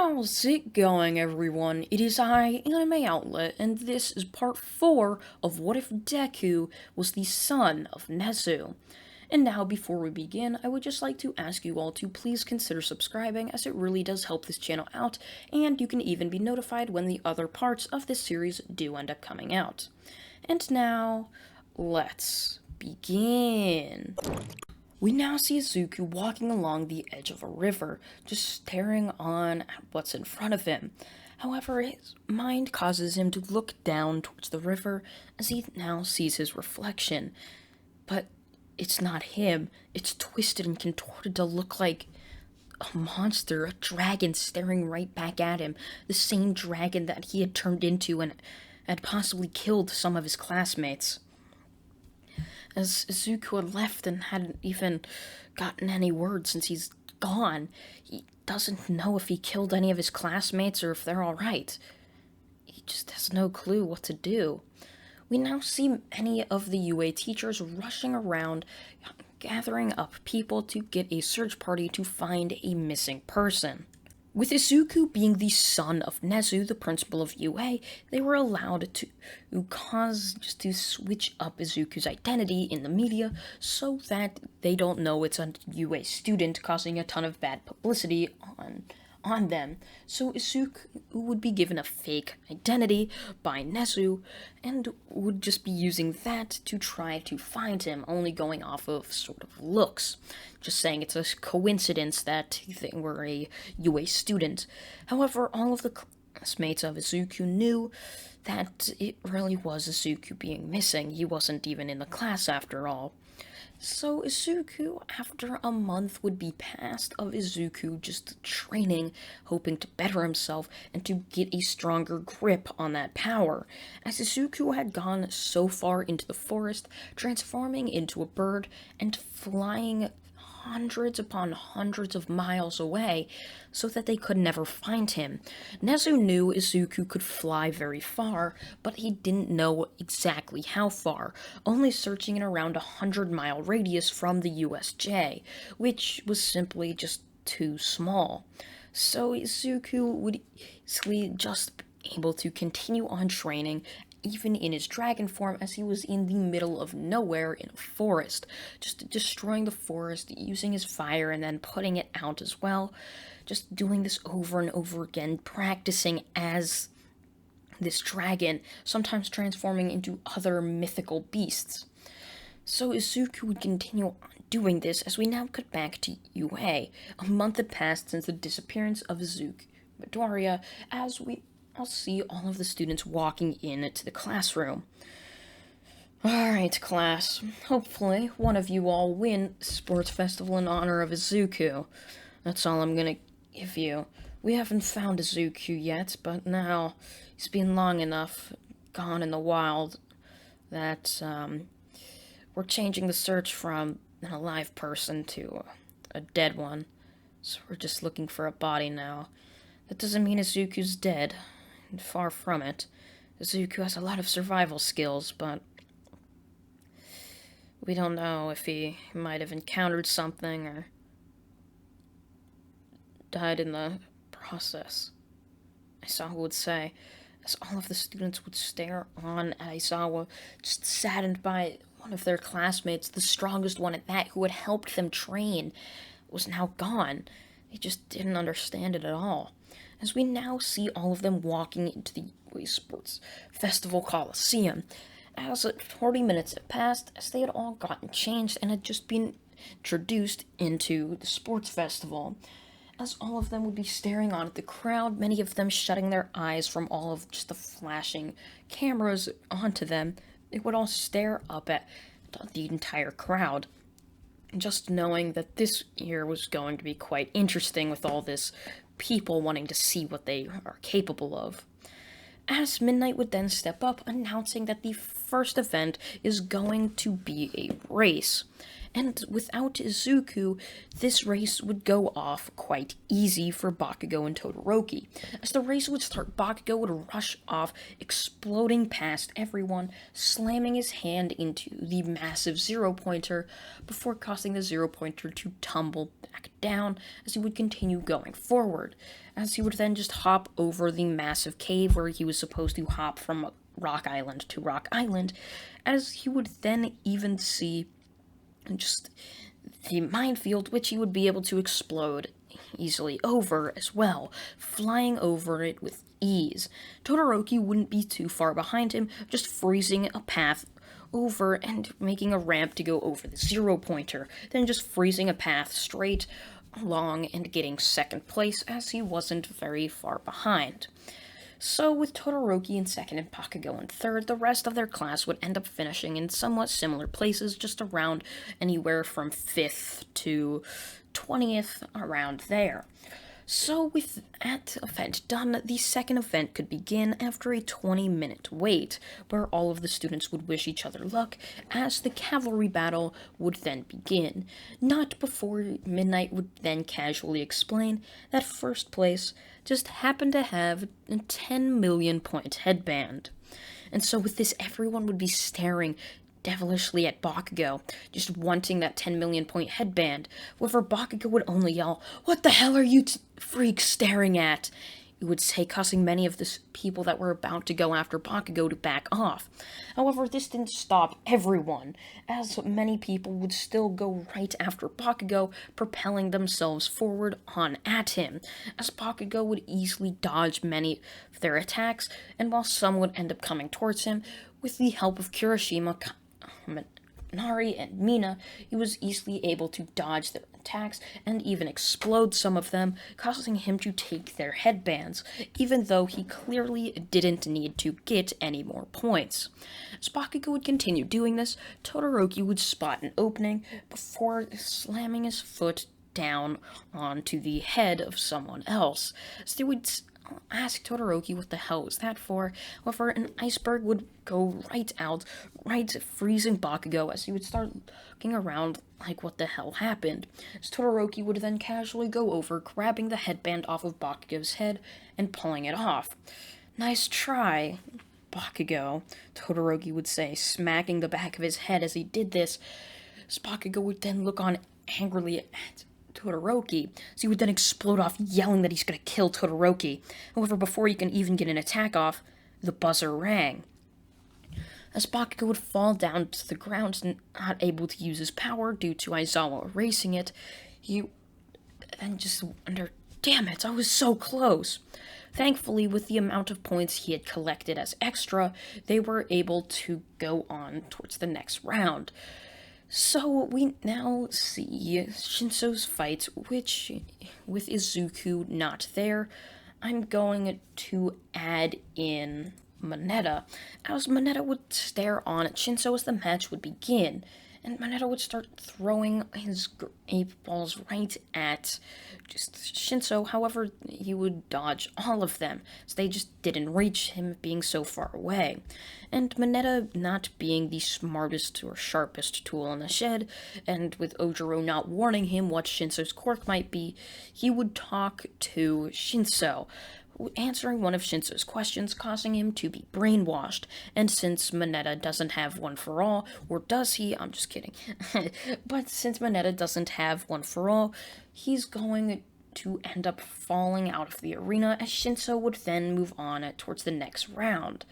How's it going, everyone? It is I, Anime Outlet, and this is part 4 of What If Deku was the son of Nezu. And now, before we begin, I would just like to ask you all to please consider subscribing, as it really does help this channel out, and you can even be notified when the other parts of this series do end up coming out. And now, let's begin. We now see Izuku walking along the edge of a river, just staring on at what's in front of him. However, his mind causes him to look down towards the river as he now sees his reflection. But it's not him. It's twisted and contorted to look like a monster, a dragon staring right back at him. The same dragon that he had turned into and had possibly killed some of his classmates. As Izuku had left and hadn't even gotten any word since he's gone, he doesn't know if he killed any of his classmates or if they're alright. He just has no clue what to do. We now see many of the UA teachers rushing around, gathering up people to get a search party to find a missing person. With Izuku being the son of Nezu, the principal of UA, they were allowed to switch up Izuku's identity in the media so that they don't know it's a UA student, causing a ton of bad publicity on them. So Izuku would be given a fake identity by Nezu and would just be using that to try to find him, only going off of sort of looks. Just saying it's a coincidence that they were a UA student. However, all of the classmates of Izuku knew that it really was Izuku being missing. He wasn't even in the class after all. So Izuku, after a month would be passed of Izuku just training, hoping to better himself and to get a stronger grip on that power, as Izuku had gone so far into the forest, transforming into a bird and flying hundreds upon hundreds of miles away so that they could never find him. Nezu knew Izuku could fly very far, but he didn't know exactly how far, only searching in around a 100-mile radius from the USJ, which was simply just too small. So Izuku would easily just be able to continue on training even in his dragon form, as he was in the middle of nowhere in a forest, just destroying the forest, using his fire and then putting it out as well, just doing this over and over again, practicing as this dragon, sometimes transforming into other mythical beasts. So Izuku would continue on doing this as we now cut back to UA. A month had passed since the disappearance of Izuku Midoriya, as I'll see all of the students walking in to the classroom. Alright, class. Hopefully, one of you all win sports festival in honor of Izuku. That's all I'm gonna give you. We haven't found Izuku yet, but now he's been long enough gone in the wild that, we're changing the search from an alive person to a dead one. So we're just looking for a body now. That doesn't mean Izuku's dead. Far from it. Izuku has a lot of survival skills, but we don't know if he might have encountered something or died in the process. Aizawa would say, as all of the students would stare on at Aizawa, just saddened by one of their classmates, the strongest one at that, who had helped them train, was now gone. They just didn't understand it at all. As we now see all of them walking into the UA Sports Festival Coliseum, as 40 minutes had passed, as they had all gotten changed and had just been introduced into the sports festival, as all of them would be staring on at the crowd, many of them shutting their eyes from all of just the flashing cameras onto them. They would all stare up at the entire crowd, just knowing that this year was going to be quite interesting with all this people wanting to see what they are capable of. As Midnight would then step up, announcing that the first event is going to be a race. And without Izuku, this race would go off quite easy for Bakugo and Todoroki. As the race would start, Bakugo would rush off, exploding past everyone, slamming his hand into the massive zero-pointer before causing the zero-pointer to tumble back down as he would continue going forward. As he would then just hop over the massive cave where he was supposed to hop from Rock Island to Rock Island, as he would then even see just the minefield, which he would be able to explode easily over as well, flying over it with ease. Todoroki wouldn't be too far behind him, just freezing a path over and making a ramp to go over the zero-pointer, then just freezing a path straight along and getting second place as he wasn't very far behind. So, with Todoroki in second and Bakugo in third, the rest of their class would end up finishing in somewhat similar places, just around anywhere from 5th to 20th, around there. So, with that event done, the second event could begin after a 20-minute wait, where all of the students would wish each other luck, as the cavalry battle would then begin. Not before Midnight would then casually explain that first place just happened to have a 10 million point headband. And so with this, everyone would be staring devilishly at Bakugo, just wanting that 10 million point headband. However, Bakugo would only yell, "What the hell are you freaks staring at?" It would say, causing many of the people that were about to go after Bakugo to back off. However, this didn't stop everyone, as many people would still go right after Bakugo, propelling themselves forward on at him, as Bakugo would easily dodge many of their attacks, and while some would end up coming towards him, with the help of Kirishima, Nari, and Mina, he was easily able to dodge their attacks and even explode some of them, causing him to take their headbands, even though he clearly didn't need to get any more points. As Bakugo would continue doing this, Todoroki would spot an opening before slamming his foot down onto the head of someone else. So they would ask Todoroki what the hell was that for. However, an iceberg would go right out, right freezing Bakugo as he would start looking around like what the hell happened. As Todoroki would then casually go over, grabbing the headband off of Bakugo's head and pulling it off. "Nice try, Bakugo," Todoroki would say, smacking the back of his head as he did this. As Bakugo would then look on angrily at Todoroki, so he would then explode off, yelling that he's going to kill Todoroki. However, before he can even get an attack off, the buzzer rang. As Bakugo would fall down to the ground, not able to use his power due to Aizawa erasing it, he then just wondered, "Damn it, I was so close." Thankfully, with the amount of points he had collected as extra, they were able to go on towards the next round. So we now see Shinso's fight, which, with Izuku not there, I'm going to add in Moneta, as Moneta would stare on at Shinso as the match would begin, and Moneta would start throwing his 8 balls right at just Shinso. However, he would dodge all of them, so they just didn't reach him, being so far away. And Moneta not being the smartest or sharpest tool in the shed, and with Ojiro not warning him what Shinso's quirk might be, he would talk to Shinso, answering one of Shinso's questions, causing him to be brainwashed. And since Moneta doesn't have one for all, or does he? I'm just kidding. But since Moneta doesn't have one for all, he's going to end up falling out of the arena, as Shinso would then move on towards the next round.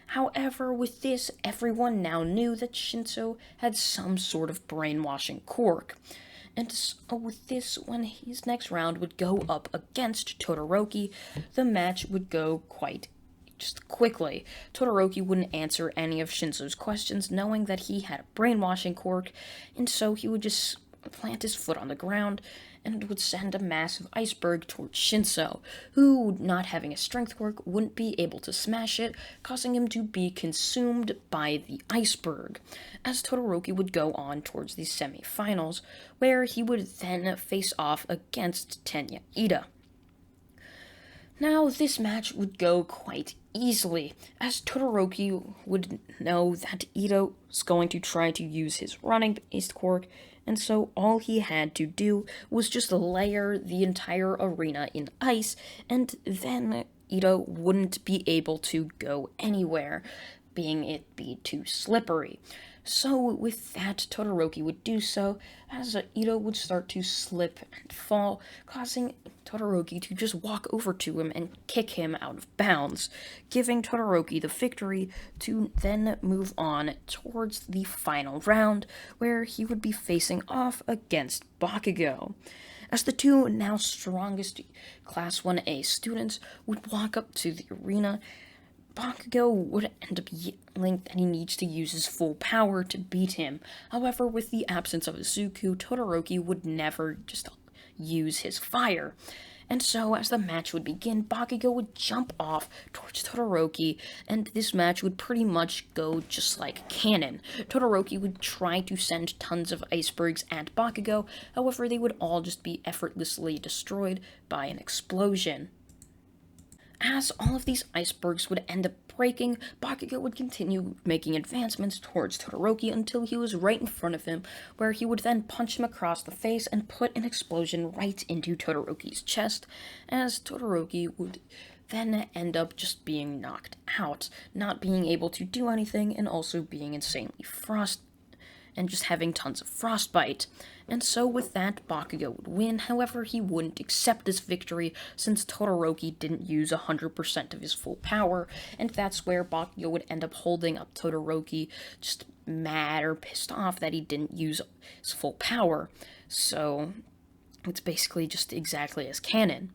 However, with this, everyone now knew that Shinso had some sort of brainwashing quirk. And so with this, when his next round would go up against Todoroki, the match would go quite just quickly. Todoroki wouldn't answer any of Shinso's questions, knowing that he had a brainwashing quirk, and so he would just plant his foot on the ground and would send a massive iceberg towards Shinso, who, not having a strength quirk, wouldn't be able to smash it, causing him to be consumed by the iceberg, as Todoroki would go on towards the semi-finals, where he would then face off against Tenya Ida. Now, this match would go quite easily, as Todoroki would know that Ida was going to try to use his running-based quirk, And so all he had to do was just layer the entire arena in ice, and then Ito wouldn't be able to go anywhere, being it be too slippery. So with that, Todoroki would do so, as Ito would start to slip and fall, causing Todoroki to just walk over to him and kick him out of bounds, giving Todoroki the victory to then move on towards the final round, where he would be facing off against Bakugo. As the two now strongest Class 1A students would walk up to the arena, Bakugo would end up yelling that he needs to use his full power to beat him. However, with the absence of Izuku, Todoroki would never just use his fire. And so, as the match would begin, Bakugo would jump off towards Todoroki, and this match would pretty much go just like canon. Todoroki would try to send tons of icebergs at Bakugo, however, they would all just be effortlessly destroyed by an explosion. As all of these icebergs would end up breaking, Bakugo would continue making advancements towards Todoroki until he was right in front of him, where he would then punch him across the face and put an explosion right into Todoroki's chest, as Todoroki would then end up just being knocked out, not being able to do anything, and also being insanely and just having tons of frostbite. And so with that, Bakugo would win. However, he wouldn't accept this victory since Todoroki didn't use 100% of his full power, and that's where Bakugo would end up holding up Todoroki, just mad or pissed off that he didn't use his full power. So it's basically just exactly as canon.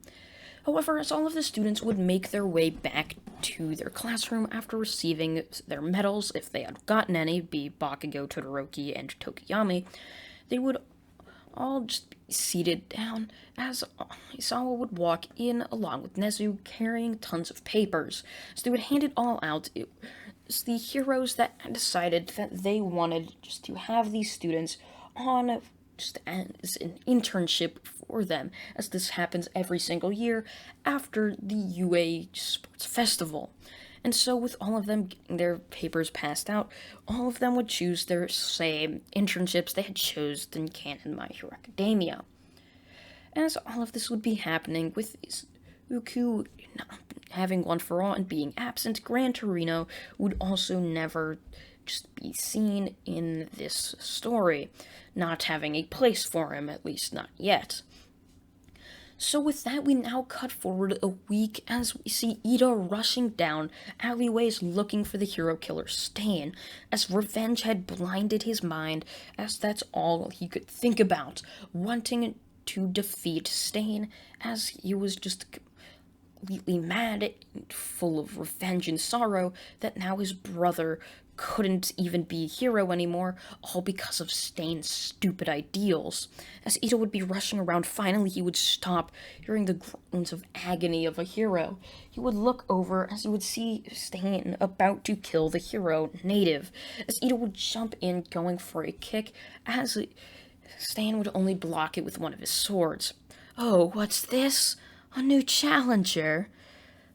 However, as all of the students would make their way back to their classroom after receiving their medals, if they had gotten any, be Bakugo, Todoroki, and Tokiyami, they would all just be seated down as Isawa would walk in along with Nezu carrying tons of papers. So they would hand it all out. It was the heroes that decided that they wanted just to have these students on just as an internship for them, as this happens every single year after the UA Sports Festival. And so with all of them getting their papers passed out, all of them would choose their same internships they had chosen in canon My Hero Academia. As all of this would be happening, with Izuku having One for All and being absent, Gran Torino would also never just be seen in this story, not having a place for him, at least not yet. So with that, we now cut forward a week as we see Ida rushing down alleyways looking for the hero killer Stain, as revenge had blinded his mind, as that's all he could think about, wanting to defeat Stain, as he was just completely mad and full of revenge and sorrow that now his brother couldn't even be a hero anymore, all because of Stain's stupid ideals. As Ito would be rushing around, finally he would stop, hearing the groans of agony of a hero. He would look over as he would see Stain about to kill the hero, Native, as Ito would jump in, going for a kick, as Stain would only block it with one of his swords. "Oh, what's this? A new challenger?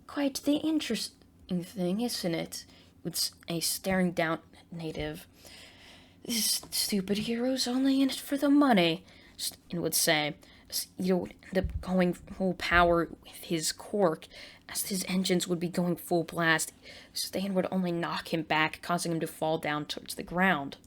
Quite the interesting thing, isn't it?" With a staring down at Native. "This stupid hero's only in it for the money," Stain would say. Ito would end up going full power with his cork, as his engines would be going full blast. Stain would only knock him back, causing him to fall down towards the ground.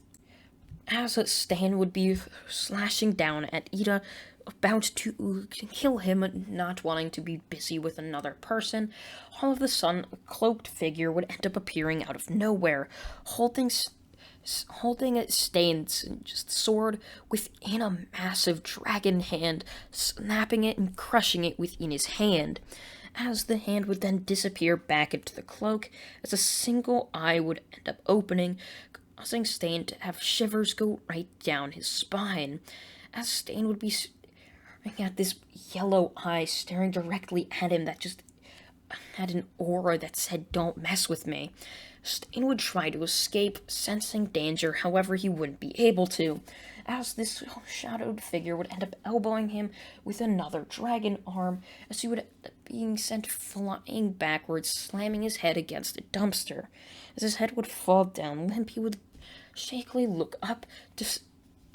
As Stain would be slashing down at Ida, about to kill him, not wanting to be busy with another person, all of a sudden a cloaked figure would end up appearing out of nowhere, holding Stain's just sword within a massive dragon hand, snapping it and crushing it within his hand. As the hand would then disappear back into the cloak, as a single eye would end up opening, causing Stain to have shivers go right down his spine, as Stain would be at this yellow eye staring directly at him that just had an aura that said, "Don't mess with me." Stain would try to escape, sensing danger, however he wouldn't be able to, as this shadowed figure would end up elbowing him with another dragon arm, as he would end up being sent flying backwards, slamming his head against a dumpster. As his head would fall down limp, he would shakily look up to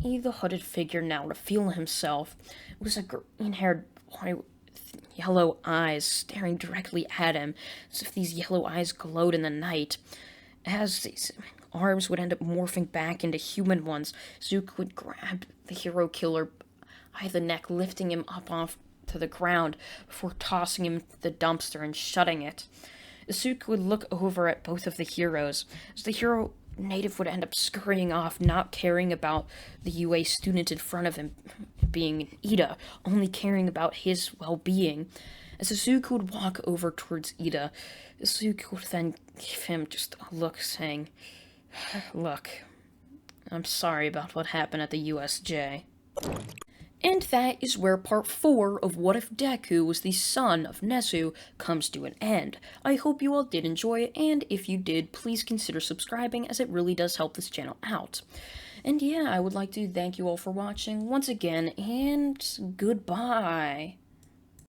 The hooded figure now revealed himself. It was a green-haired boy with yellow eyes staring directly at him, as if these yellow eyes glowed in the night. As these arms would end up morphing back into human ones, Zook would grab the hero killer by the neck, lifting him up off to the ground before tossing him into the dumpster and shutting it. Izuku would look over at both of the heroes, as the hero native would end up scurrying off, not caring about the UA student in front of him being Ida, only caring about his well-being. As Izuku would walk over towards Ida, Izuku would then give him just a look saying, "Look, I'm sorry about what happened at the USJ." And that is where part 4 of What If Deku Was the Son of Nezu comes to an end. I hope you all did enjoy it, and if you did, please consider subscribing, as it really does help this channel out. And yeah, I would like to thank you all for watching once again, and goodbye.